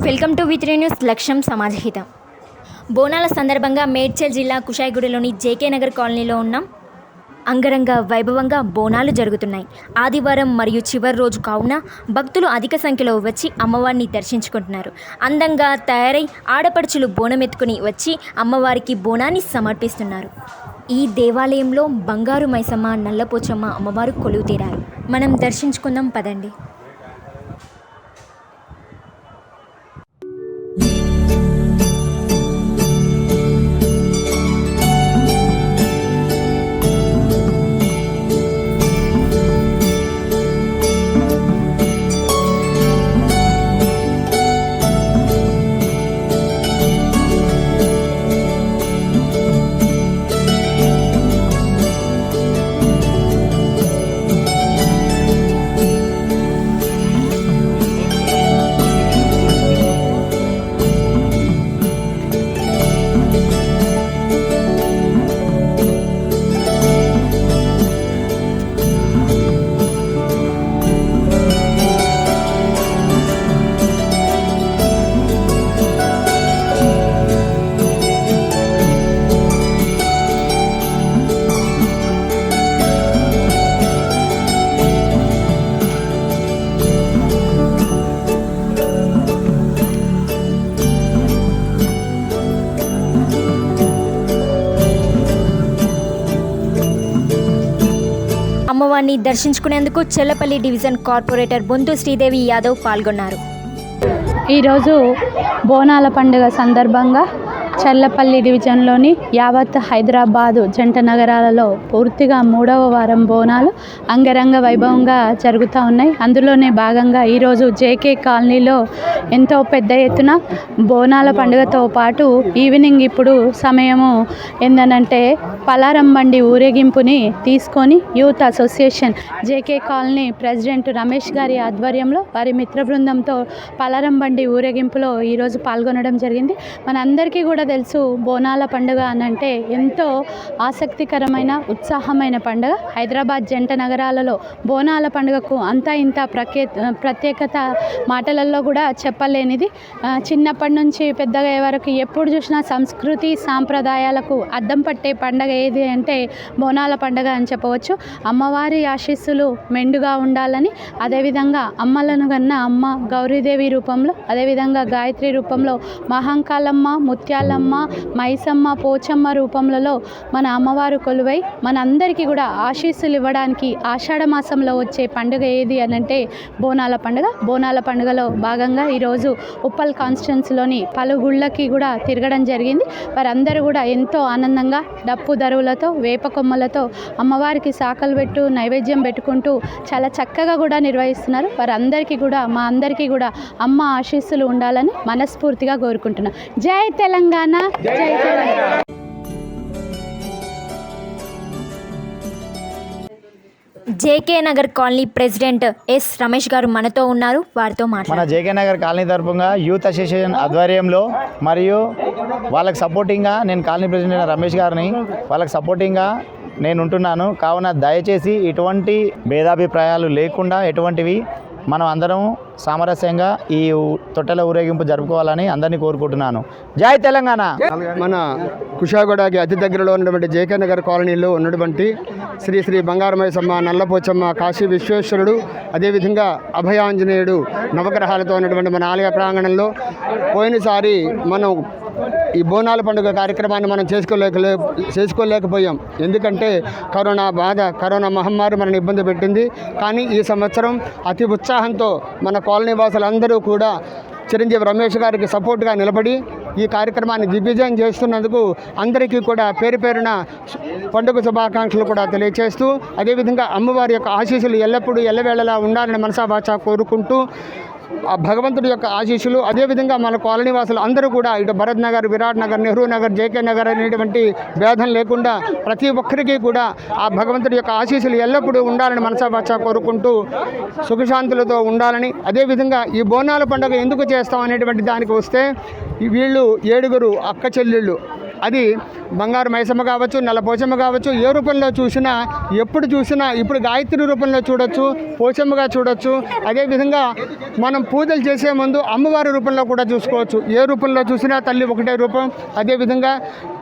Welcome to వి3 news. లక్ష్యం సమాజహితం. బోనాల సందర్భంగా మేడ్చల్ జిల్లా కుషాయిగూడలోని జేకే నగర్ కాలనీలో ఉన్న అంగరంగ వైభవంగా బోనాలు జరుగుతున్నాయి. ఆదివారం మరియు చివరి రోజు కావున భక్తులు అధిక సంఖ్యలో వచ్చి అమ్మవారిని దర్శించుకుంటున్నారు. అందంగా తయారై ఆడపడుచులు బోనమెత్తుకుని వచ్చి అమ్మవారికి బోనాన్ని సమర్పిస్తున్నారు. ఈ దేవాలయంలో బంగారు మైసమ్మ, నల్లపోచమ్మ అమ్మవారు కొలువు తీరారు. మనం దర్శించుకుందాం పదండి. అమ్మవారిని దర్శించుకునేందుకు చెల్లపల్లి డివిజన్ కార్పొరేటర్ బొంతు శ్రీదేవి యాదవ్ పాల్గొన్నారు. ఈరోజు బోనాల పండుగ సందర్భంగా చెల్లపల్లి డివిజన్లోని యావత్ హైదరాబాదు జంట నగరాలలో పూర్తిగా 3వ వారం బోనాలు అంగరంగ వైభవంగా జరుగుతూ ఉన్నాయి. అందులోనే భాగంగా ఈరోజు జేకే కాలనీలో ఎంతో పెద్ద ఎత్తున బోనాల పండుగతో పాటు ఈవినింగ్ ఇప్పుడు సమయము ఏందనంటే పలారం బండి ఊరేగింపుని తీసుకొని youth association JK colony president Ramesh గారి ఆధ్వర్యంలో వారి మిత్ర బృందంతో పలారం బండి ఊరేగింపులో ఈరోజు పాల్గొనడం జరిగింది. మనందరికీ కూడా తెలుసు, బోనాల పండుగ అనంటే ఎంతో ఆసక్తికరమైన ఉత్సాహమైన పండుగ. హైదరాబాద్ జంట నగరాలలో బోనాల పండుగకు అంతా ఇంత ప్రత్యేకత మాటలలో కూడా చెప్పలేనిది. చిన్నప్పటి నుంచి పెద్దగా వరకు ఎప్పుడు చూసినా సంస్కృతి సాంప్రదాయాలకు అద్దం పట్టే పండుగ ఏది అంటే బోనాల పండుగ అని చెప్పవచ్చు. అమ్మవారి ఆశీస్సులు మెండుగా ఉండాలని, అదేవిధంగా అమ్మలను కన్న అమ్మ గౌరీదేవి రూపంలో, అదేవిధంగా గాయత్రి రూపంలో, మహంకాళమ్మ, ముత్యాలమ్మ, మైసమ్మ, పోచమ్మ రూపంలో మన అమ్మవారు కొలువై మనందరికీ కూడా ఆశీస్సులు ఇవ్వడానికి ఆషాఢ మాసంలో వచ్చే పండుగ ఏది అనంటే బోనాల పండుగ. బోనాల పండుగలో భాగంగా ఈరోజు ఉప్పల్ కాన్స్టిట్యున్సీలోని పలు గుళ్ళకి కూడా తిరగడం జరిగింది. వారందరూ కూడా ఎంతో ఆనందంగా డప్పు దరువులతో, వేప కొమ్మలతో అమ్మవారికి సాకలు పెట్టు నైవేద్యం పెట్టుకుంటూ చాలా చక్కగా కూడా నిర్వహిస్తున్నారు. వారందరికీ కూడా మా అందరికీ కూడా అమ్మ ఆశీస్సులు ఉండాలని మనస్ఫూర్తిగా కోరుకుంటున్నాం. జై తెలంగాణ, జై Telangana. JK Nagar colony president S Ramesh గారు మనతో ఉన్నారు. వారితో మన జేకే నగర్ కాలనీ తరఫున యూత్ అసోసియేషన్ ఆధ్వర్యంలో మరియు వాళ్ళకి సపోర్టింగ్గా నేను కాలనీ ప్రెసిడెంట్ రమేష్ గారిని వాళ్ళకి సపోర్టింగ్గా నేను ఉంటున్నాను. కావున దయచేసి ఇటువంటి భేదాభిప్రాయాలు లేకుండా ఎటువంటివి మనం అందరం సామరస్యంగా ఈ తొట్టెల ఊరేగింపు జరుపుకోవాలని అందరినీ కోరుకుంటున్నాను. జై తెలంగాణ. మన కుషాగూడకి అతి దగ్గరలో ఉన్నటువంటి జేకే నగర్ కాలనీలో ఉన్నటువంటి శ్రీ శ్రీ బంగారు మైసమ్మ, నల్లపోచమ్మ, కాశీ విశ్వేశ్వరుడు, అదేవిధంగా అభయాంజనేయుడు నవగ్రహాలతో ఉన్నటువంటి మన ఆలయ ప్రాంగణంలో పోయినసారి మనం ఈ బోనాల పండుగ కార్యక్రమాన్ని మనం చేసుకోలేకపోయాం. ఎందుకంటే కరోనా మహమ్మారి మనల్ని ఇబ్బంది పెట్టింది. కానీ ఈ సంవత్సరం అతి ఉత్సాహంతో మన కాలనీ వాసులందరూ కూడా చిరంజీవి రమేష్ గారికి సపోర్ట్గా నిలబడి ఈ కార్యక్రమాన్ని దిగ్విజయం చేస్తున్నందుకు అందరికీ కూడా పేరు పేరున పండుగ శుభాకాంక్షలు కూడా తెలియజేస్తూ, అదేవిధంగా అమ్మవారి యొక్క ఆశీస్సులు ఎల్లప్పుడూ ఎల్లవేళలా ఉండాలని మనసాభాష కోరుకుంటూ ఆ భగవంతుడి యొక్క ఆశీస్సులు, అదేవిధంగా మన కాలనీ వాసులు అందరూ కూడా ఇటు భరత్ నగర్, విరాట్ నగర్, నెహ్రూ నగర్, జేకే నగర్ అనేటువంటి భేదం లేకుండా ప్రతి ఒక్కరికి కూడా ఆ భగవంతుడి యొక్క ఆశీస్సులు ఎల్లప్పుడూ ఉండాలని మనసాభాష కోరుకుంటూ సుఖశాంతులతో ఉండాలని. అదేవిధంగా ఈ బోనాల పండుగ ఎందుకు చేస్తాం అనేటువంటి దానికి వస్తే వీళ్ళు 7 అక్క చెల్లెళ్ళు అది బంగారు మైసమ్మ కావచ్చు, నల్ల పోచమ్మ కావచ్చు, ఏ రూపంలో చూసినా ఎప్పుడు చూసినా ఇప్పుడు గాయత్రి రూపంలో చూడొచ్చు, పోచమ్మగా చూడొచ్చు. అదేవిధంగా మనం పూజలు చేసే ముందు అమ్మవారి రూపంలో కూడా చూసుకోవచ్చు. ఏ రూపంలో చూసినా తల్లి ఒకటే రూపం. అదేవిధంగా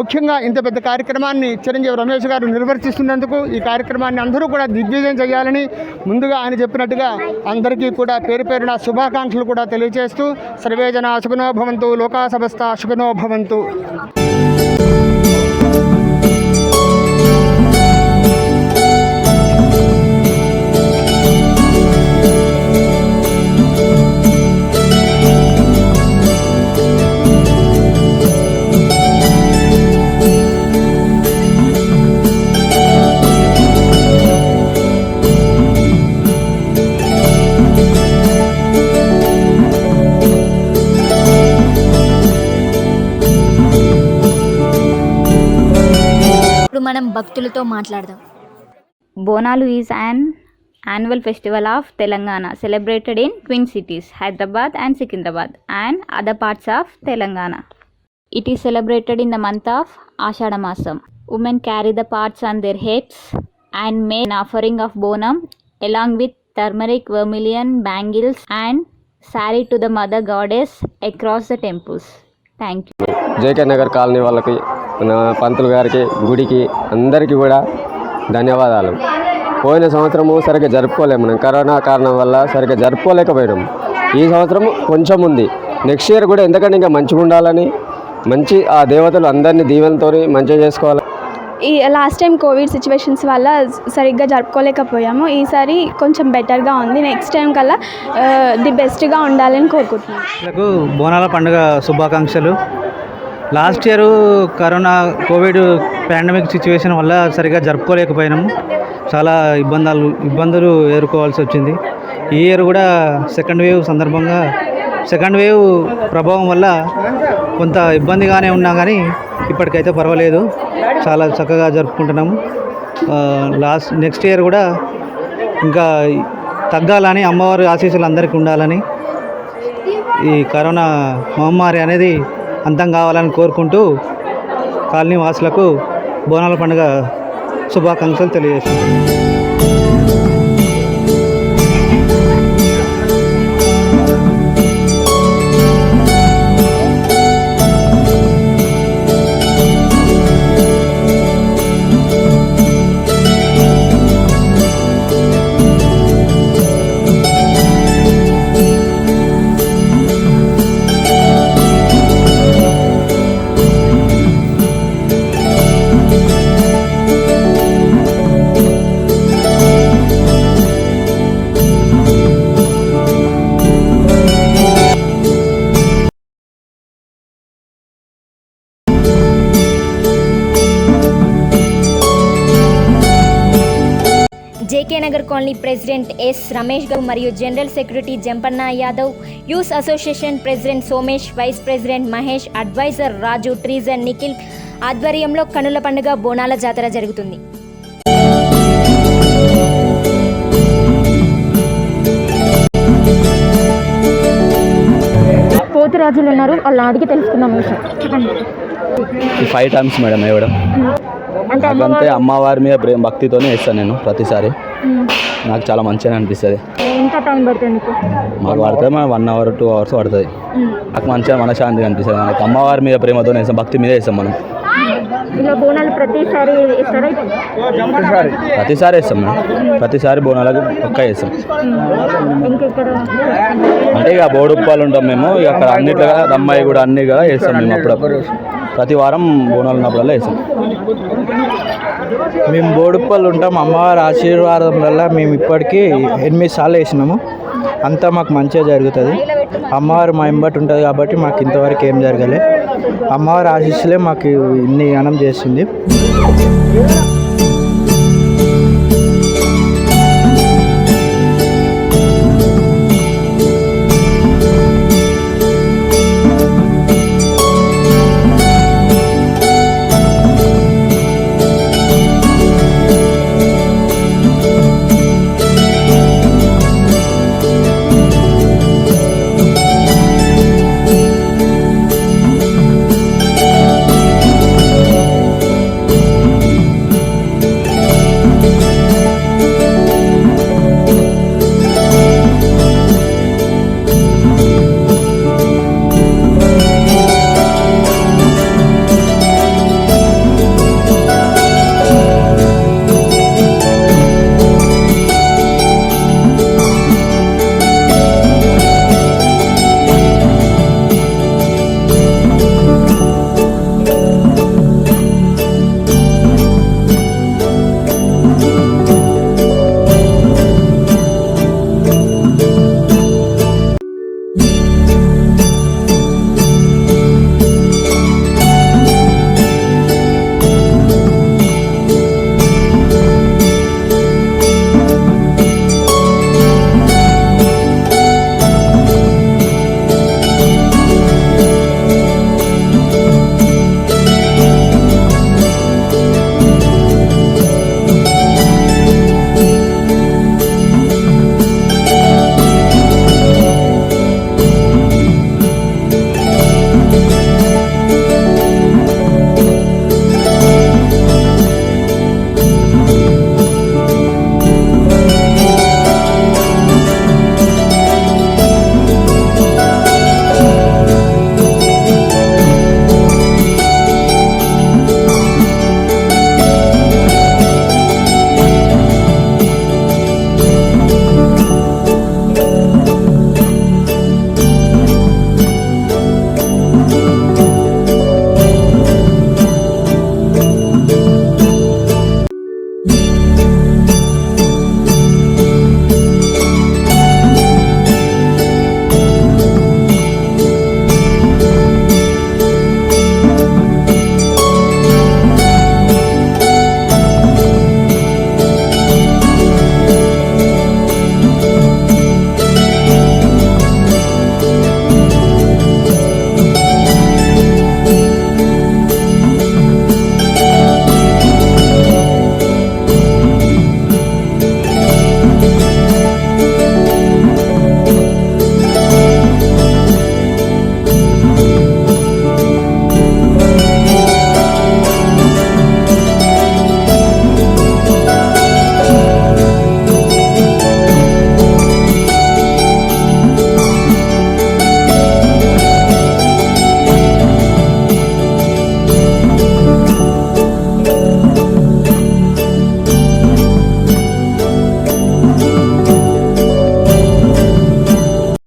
ముఖ్యంగా ఇంత పెద్ద కార్యక్రమాన్ని చిరంజీవి రమేష్ గారు నిర్వర్తిస్తున్నందుకు ఈ కార్యక్రమాన్ని అందరూ కూడా దిగ్విజయం చేయాలని ముందుగా ఆయన చెప్పినట్టుగా అందరికీ కూడా పేరు పేరున శుభాకాంక్షలు కూడా తెలియజేస్తూ సర్వేజన సుఖినో భవంతు, లోకా సమస్త సుఖినో భవంతు. ఇప్పుడు మనం భక్తులతో మాట్లాడదాం. Bonalu is an annual festival of Telangana celebrated in twin cities Hyderabad and Secunderabad and other parts of Telangana. It is celebrated in the month of Ashada Masam. Women carry the parts on their heads and make an offering of bonum along with turmeric, vermilion, bangles and saree to the mother goddess across the temples. Thank you. JK Nagar colony వాళ్ళకి, పంతులు గారికి, గుడికి అందరికీ కూడా ధన్యవాదాలు. పోయిన సంవత్సరము సరిగ్గా జరుపుకోలేము, మనం కరోనా కారణం వల్ల సరిగ్గా జరుపుకోలేకపోయినాము. ఈ సంవత్సరం కొంచెం ఉంది. నెక్స్ట్ ఇయర్ కూడా ఎందుకంటే ఇంకా మంచిగా ఉండాలని, మంచి ఆ దేవతలు అందరినీ దీవెనతో మంచిగా చేసుకోవాలి. ఈ లాస్ట్ టైం కోవిడ్ సిచ్యువేషన్స్ వల్ల సరిగ్గా జరుపుకోలేకపోయాము. ఈసారి కొంచెం బెటర్గా ఉంది. నెక్స్ట్ టైం కల్లా ది బెస్ట్గా ఉండాలని కోరుకుంటున్నాను. బోనాల పండుగ శుభాకాంక్షలు. Last year corona Covid pandemic situation వల్ల సరిగ్గా జరుపుకోలేకపోయినాము. చాలా ఇబ్బందులు ఎదుర్కోవాల్సి వచ్చింది. ఈ ఇయర్ కూడా సెకండ్ వేవ్ ప్రభావం వల్ల కొంత ఇబ్బందిగానే ఉన్నా కానీ ఇప్పటికైతే పర్వాలేదు, చాలా చక్కగా జరుపుకుంటున్నాము. నెక్స్ట్ ఇయర్ కూడా ఇంకా తగ్గాలని, అమ్మవారి ఆశీస్సులు అందరికీ ఉండాలని, ఈ కరోనా మహమ్మారి అనేది అంతం కావాలని కోరుకుంటూ కాలనీ వాసులకు బోనాల పండుగ శుభాకాంక్షలు తెలియజేస్తున్నాను. JK Nagar colony president S Ramesh గారు మరియు general secretary Jampanna Yadav, youth association president Somesh, vice president Mahesh, adviser Raju, treasurer Nikhil ఆధ్వర్యంలో కనుల పండుగ బోనాల జాతర జరుగుతుంది. పోతురాజులు ఉన్నారు, వాళ్ళని అడిగి తెలుసుకుందాం. 5 times మేడం వేయడం. నాకంతే అమ్మవారి మీద ప్రేమ భక్తితోనే వేస్తాను నేను ప్రతిసారి. నాకు చాలా మంచిగా అనిపిస్తుంది. ఎంత టైం పడుతుంది మీకు? మాకు పడుతుంది 1 hour 2 hours పడుతుంది. నాకు మంచిగా మనశ్శాంతిగా అనిపిస్తుంది. మనకి అమ్మవారి మీద ప్రేమతోనే వేస్తాం, భక్తి మీద వేస్తాం మనం. ఇలా బోనాలు ప్రతిసారి వేస్తాం మేము. ప్రతిసారి బోనాలకు పక్కా వేస్తాం. అంటే ఇక బోడుప్పాలు ఉంటాం మేము, ఇక అక్కడ అన్నిట్లో అమ్మాయి కూడా అన్ని కూడా వేస్తాం మేము. అప్పుడప్పుడు ప్రతి వారం బోనాలు ఉన్నప్పుడల్లా వేస్తాం. మేము బోడుప్పలు ఉంటాం. అమ్మవారి ఆశీర్వాదం వల్ల మేము ఇప్పటికీ 8 సార్లు వేసినాము. అంతా మాకు మంచిగా జరుగుతుంది. అమ్మవారు మా ఇంబట్టి ఉంటుంది కాబట్టి మాకు ఇంతవరకు ఏం జరగలే. అమ్మవారి ఆశీస్సులే మాకు ఇన్ని ఘనం చేస్తుంది.